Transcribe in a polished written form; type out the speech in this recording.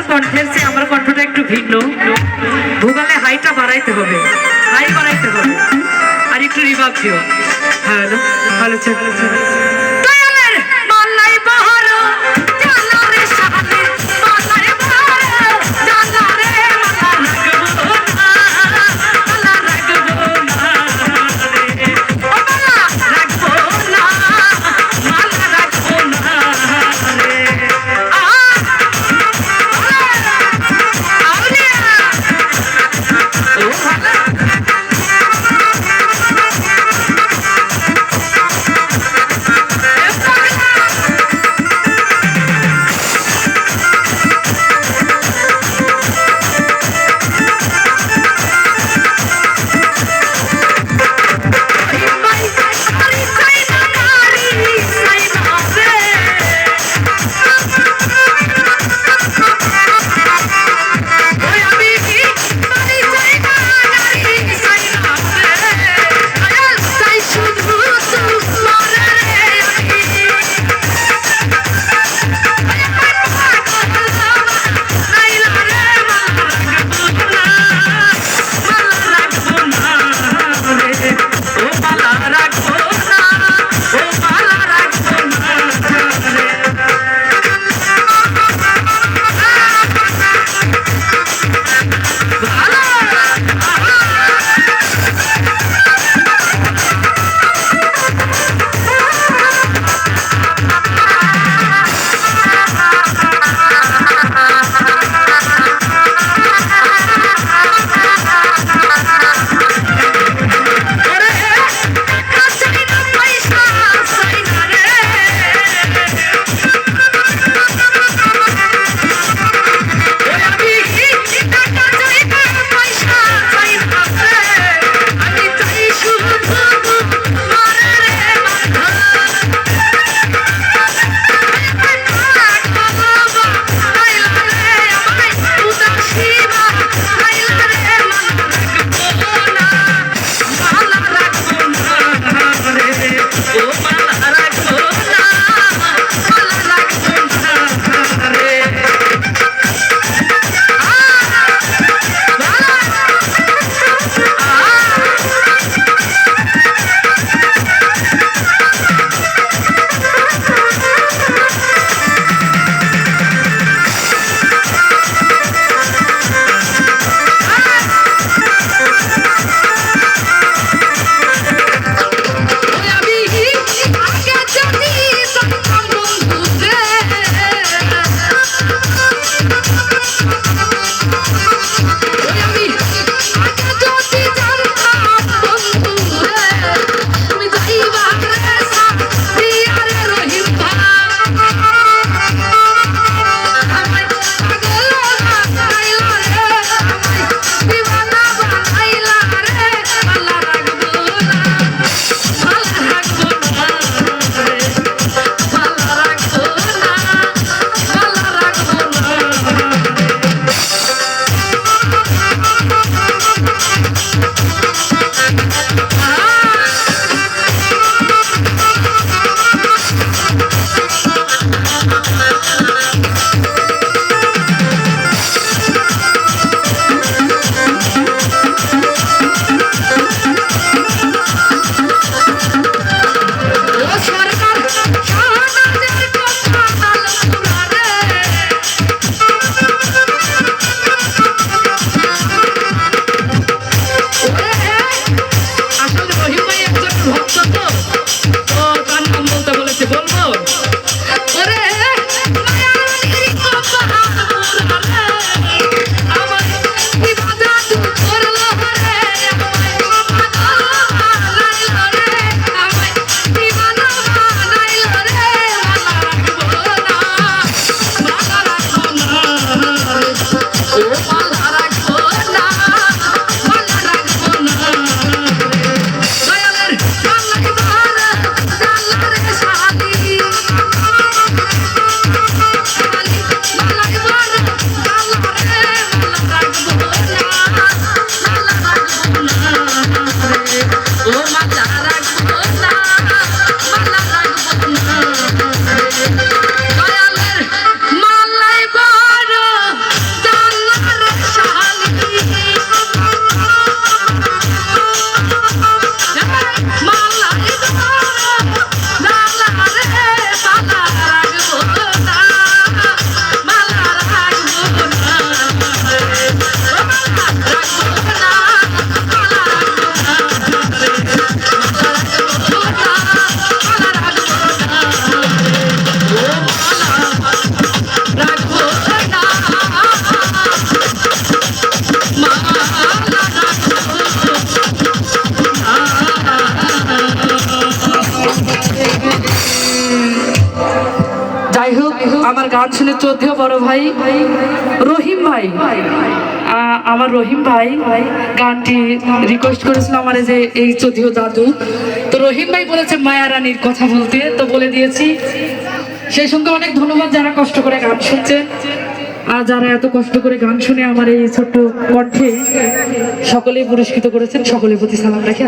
কণ্ঠের চেয়ে আমার কণ্ঠটা একটু ভিন্ন। ভোগালে হাইটা বাড়াইতে হবে, হাই বাড়াইতে হবে, আর একটু রিভাব দিও। হ্যাঁ ভালো ভালো গান শুনে চোদ্দ বড় ভাই রহিম ভাই, আমার রহিম ভাই গানটি রিকোয়েস্ট করেছিল আমার এই যে এই চোদ্দ দাদু। তো রহিম ভাই বলেছে মায়া রানীর কথা বলতে, তো বলে দিয়েছি। সেই সঙ্গে অনেক ধন্যবাদ যারা কষ্ট করে গান শুনছে, আর যারা এত কষ্ট করে গান শুনে আমার এই ছোট্ট কণ্ঠে সকলেই পুরস্কৃত করেছেন, সকলের প্রতি সালাম রাখি।